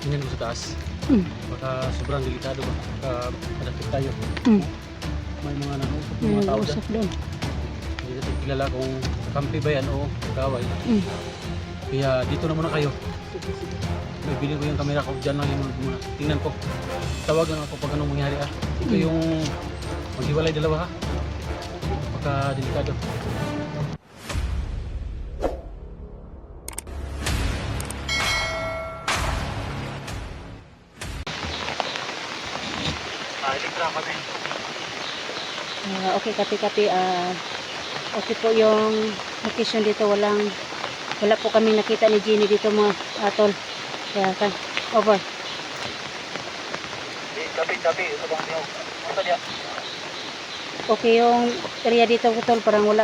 Tingnan mo sa taas. Baka sobrang delikado ba? Baka madakit tayo. May mga nakausap ng mga tao dyan. Usap doon. Hindi natin kilala kung kampi ba yan o kaway. Kaya dito na muna kayo. May bilhin ko yung camera ko. Dyan lang yung muna. Tingnan ko. Tawagan ako pag anong mangyari ah. Ito yung maghiwalay dalawa ha. Baka delikado. Okay, kapi-kapi. Okay po yung location dito. Wala po kaming nakita ni Jenny dito mga tol. Kaya kan, over. Kapi. Okay yung area dito tol. Parang wala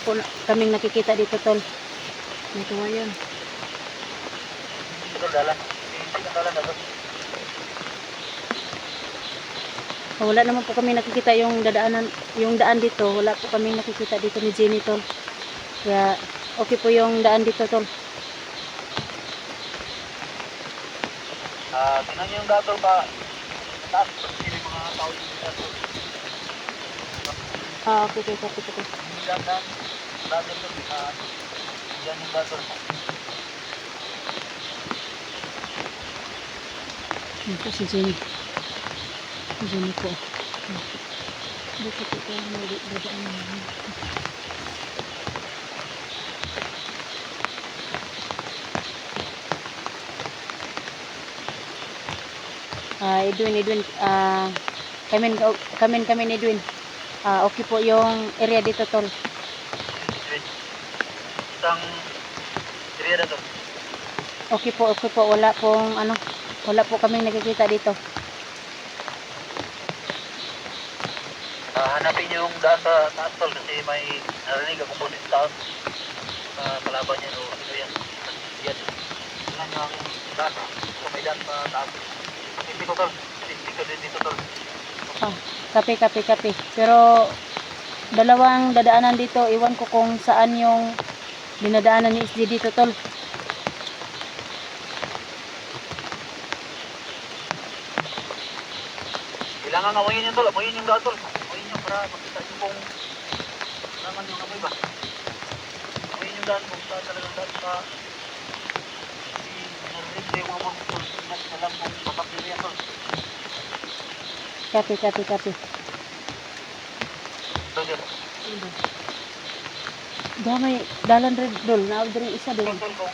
po kaming nakikita dito tol. Ito nga yun. Ito dalan. Wala naman po kami nakikita yung daan dito. Wala po kami nakikita dito ni Jenny tol. Kaya okay po yung daan dito tol. Tingnan niyo yung dato pa. Taas. Hindi mga tao dito. Okay. Dato. Yan yung dato. Ito si Jenny. Jenny po. Dito po tayo dadaan namin. Edwin, kami Edwin. Okay po yung area dito tol. Isang area na to. Okay po. Wala po kaming nakikita dito. Hanapin niyo yung daan sa taas tol kasi may narinig akong pulis taon kalaban niya o ano yan. Tingnan niyo ang daan. So may daan sa taas. Hindi ko tol. Hindi ko din dito tol. Kape. Pero dalawang dadaanan dito. Iwan ko kung saan yung dinadaanan ni SD dito tol. Kailangan amoyin niyo tol. Amoyin yung daan tol. Amoyin niyo para makita niyo kung naman yung amoy ba. Amoyin yung daan kung saan talagang daan sa narinig na yung mga mga tol. Alam kung bakap nila yan tol. Kape. Roger. Damay dalan red dol. Naog din isa dol. Tol kung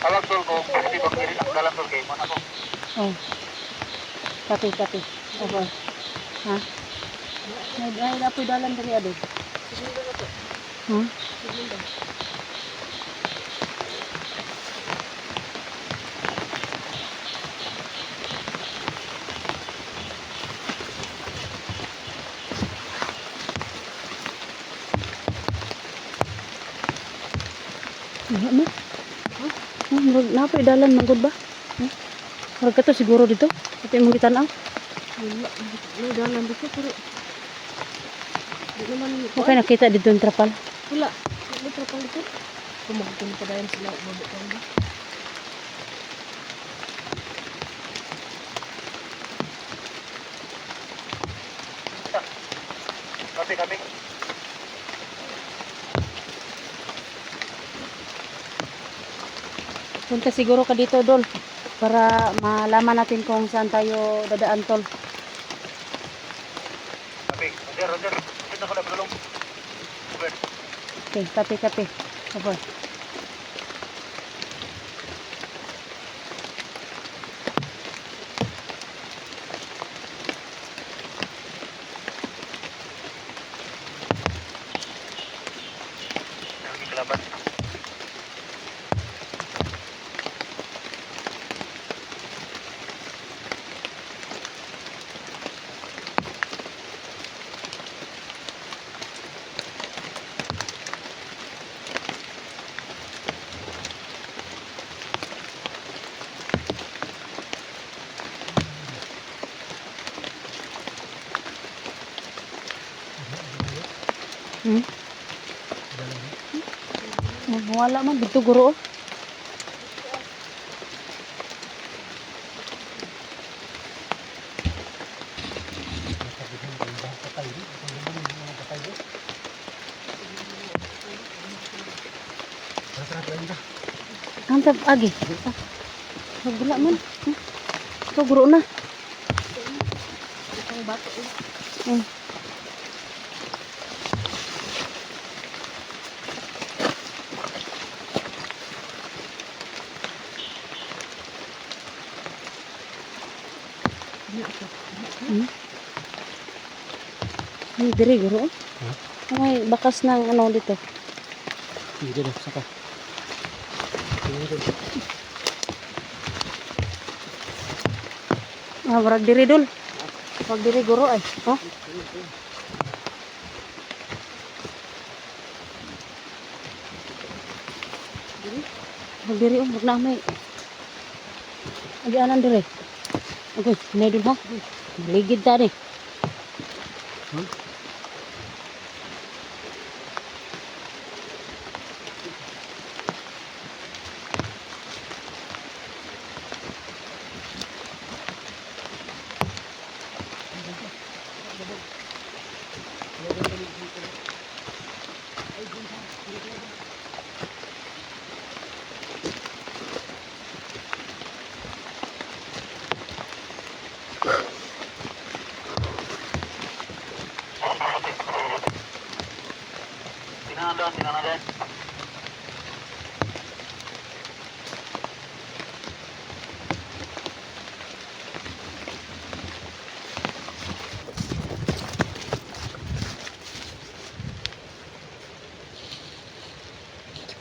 alam tol kung pwede bang irin ang dalam tol kay mana ko. Kape. Okay. Ha? May apoy dalan diri ado. Napoy dalan manggod ba? Murag ka to siguro dito. Ito yung mga tanaw. May dalan dito pero di naman Okay, nakita dito yung trapal. wala. May trapal dito. Kumakun pa dayan sila mabukan ba. Kape. Punta siguro ka dito, Dol. Para malaman natin kung saan tayo dadaan, Tol. Kape. Roger. Kita ko na belum. Over. Okay, kape. Over. Kelabat. Wala man dito guro. Oh. Antap agi. Wala man. Ito guro na. Isang bato eh. Hmm. Ay, diri guro. Ha? May bakas ng ano dito. Dito na, saka. Ah, wag diri dul. Wag diri guro ay. Oh. Wag diri oh, wag na may. Agi anan diri. Okay, nay dul ha. Ligid ta ni.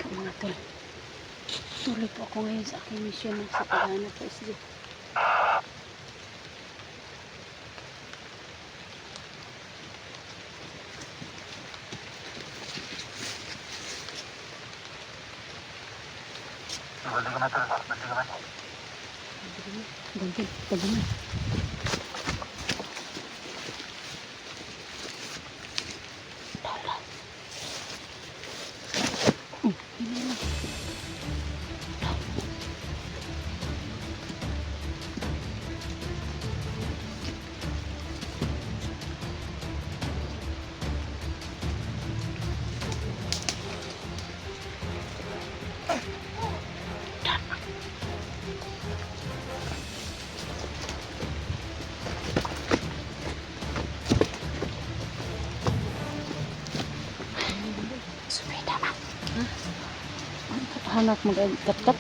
Mga tol. Tuloy po ako ngayon sa aking mission sa paghahanap po isli. Gantil, tagamay. Sumida na. Hanap mo dahil kat-kat.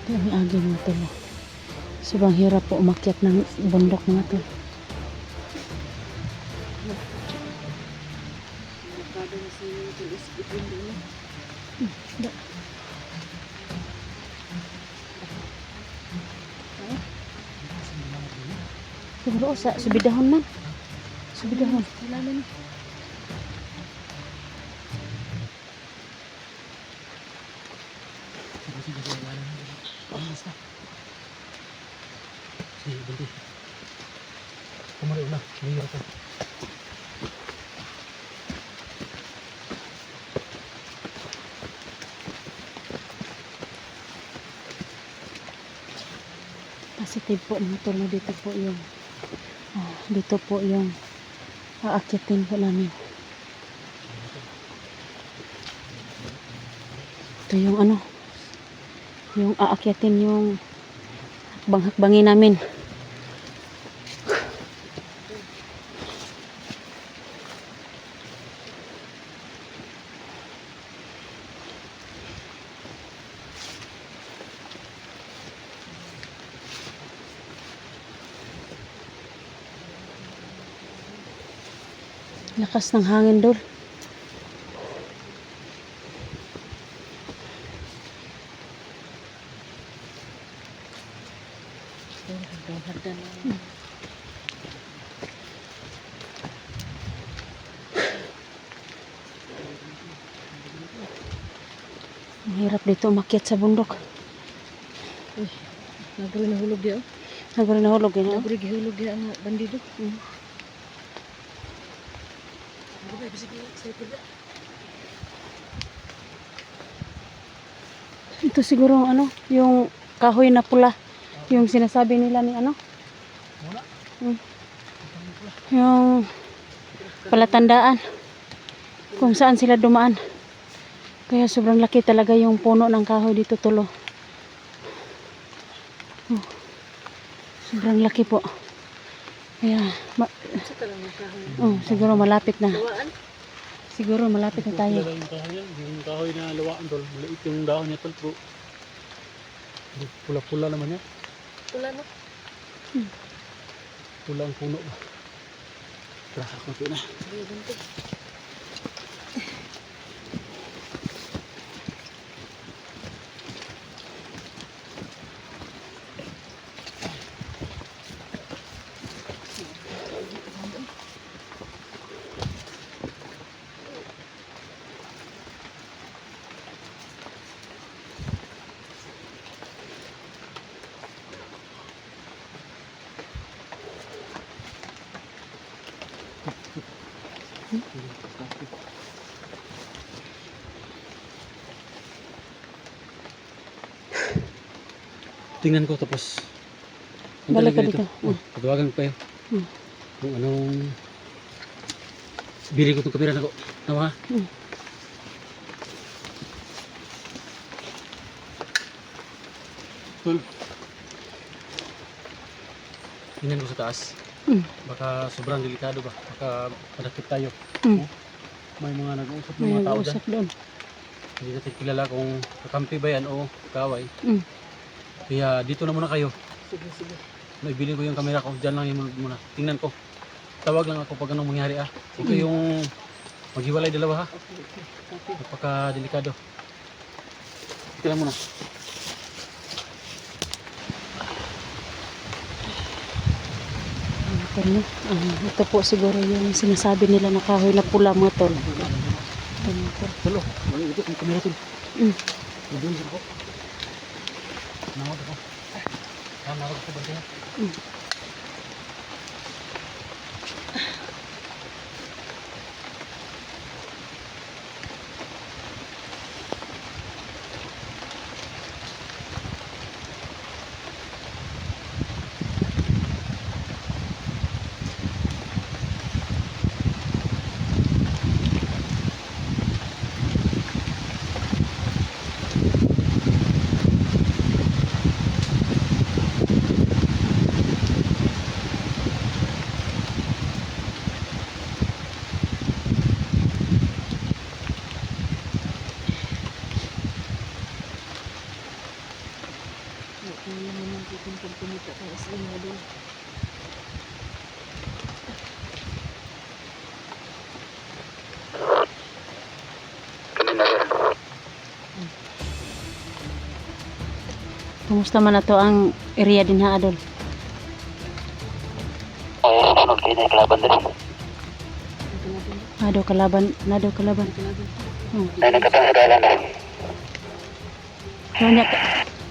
Ito ang agi mga tol. Sobrang hirap po umakyat ng bundok mga tol. Siguro sa subidahon man. Subidahon. Sige, bunti. Kumari na, mahirap ka. Positive po mga tol. Dito po yung dito po yung aakyatin po namin. Ito yung ano, yung aakyatin yung hakbang-hakbangin namin. Lakas ng hangin doon. Hagdan-hagdan. Mahirap dito umakyat sa bundok. Uy, nagawin na hulog yan. Nagawin na hulog yun. Nagawin hulog yan ang bandido. Ito siguro ano, yung kahoy na pula. Yung sinasabi nila ni ano. Wala. Yung palatandaan kung saan sila dumaan. Kaya sobrang laki talaga yung puno ng kahoy dito, tulo. Oh, sobrang laki po. Kaya siguro malapit na. Siguro malapit na tayo. Yung kahoy yan, yung kahoy na lawaan tol. Maliit yung dahon niya tol, bro. Pula-pula naman yan. Wala no? Pula ang puno ba. Tara, ako ito na. Tingnan ko tapos Balik ka dito. dito. Patawagan ko kayo. Kung anong bili ko itong kamera na ko. Tawa. Tol. Tingnan ko sa taas. Baka sobrang delikado ba? Baka madakip tayo. May mga nag-uusap ng May mga tao dyan. nag-uusap doon. Hindi natin kilala kung kakampi ba yan o kaway. Kaya dito na muna kayo. Sige, sige. May bilhin ko yung camera ko. Diyan lang yung muna. Tingnan ko. Tawag lang ako pag anong mangyari ah. Ito yung maghiwalay dalawa ha. Napaka-delikado. Ito lang muna. Ito po siguro yung sinasabi nila na kahoy na pula, mga tol. Tulo. Ito yung camera tol. Doon sa ako. Nawag ako. Nawag ako bantayan. Kaya naman kitang pagpunita kang isling na doon. Kumusta man na to ang area din ha, Adol? Nado kalaban. Kanya,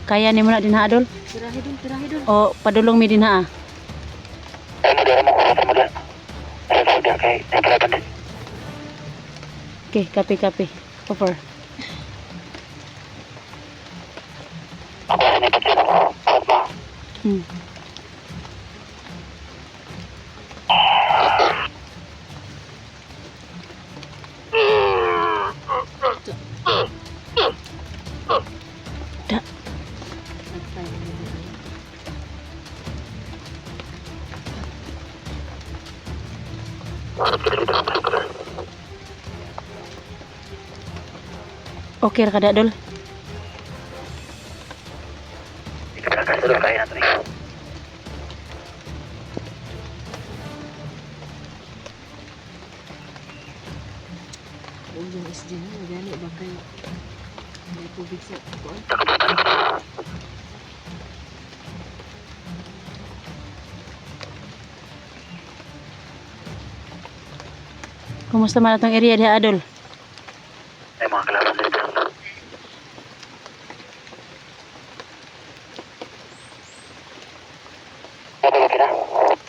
kaya ni mo na din ha, Adol? Tirahe doon. O padulong mi din ha? Okay, copy. Over. Da. Okay ra kada, Adol? Huwag yung SG na. Magani ba kayo? May tubig sa kuwan. Kumusta man atong area diha Adol? Ay mga kalaban dito.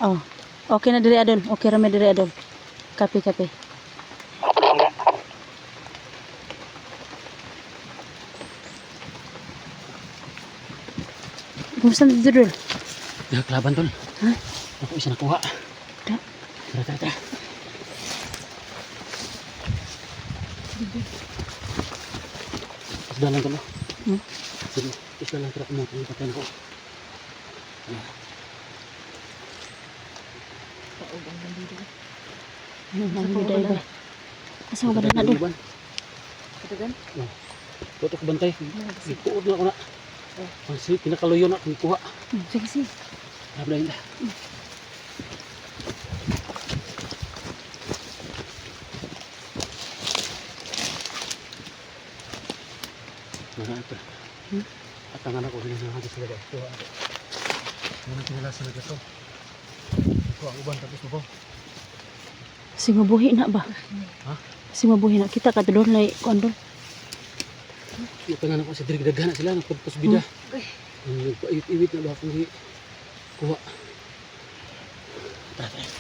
Oh. Okay na diri Adol. Okay ra mi diri Adol. Kape kape. Kumusta na dito Adol? Diha kalaban tol. Ha? Ako isa nakuha. Da. Tara tara tara. Isda lang tol. Hmm? Sige, isda lang tira ko mo. Ang patayin ko. Paog ang bandito. Ano na diri ba? Asa ba na Adol? Katagan? Tutok bantay. Ikuod na ako na. Ang si pinakaluyo na kung kuha. Sige sige. Harap na yun na. Mga ito. At ang anak ko hinahagis sila ba? Kuha ako. Mga pinalasan na ito. Kuha ang uban tapos mo. Si mabuhi na ba? Ha? Si mabuhi na kita ka Adol na kuandol. Yung panganak ko sa dirigdagan na sila. Nagpagpos bida. Nagpaiwit na ba akong kuha. Tara tara.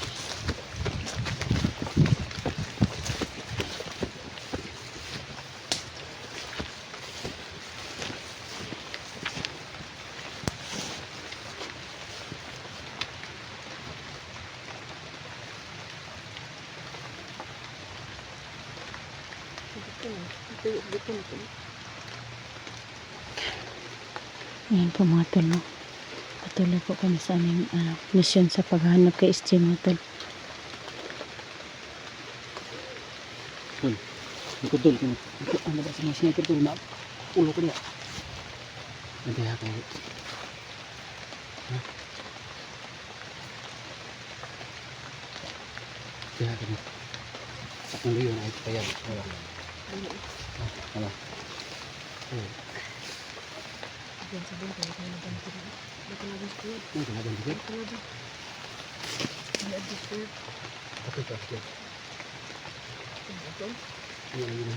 Ayan po mga tol, no? Patuloy po kami sa aming mission sa paghahanap kay SJ mga tol. Tol. Ikot tol. Ano ba sa mga sniper tol na ulo ko niya. Nanti ha kayo. Ha? Kaya ka na. Sakong liyo na ito kaya. Ano? Diyan sa bintang ito na bandito. Baka na gusto yun. Ano ka na ba dito? Baka na ba? Hindi gusto yun. Kapit ka. Ito. Ano yun?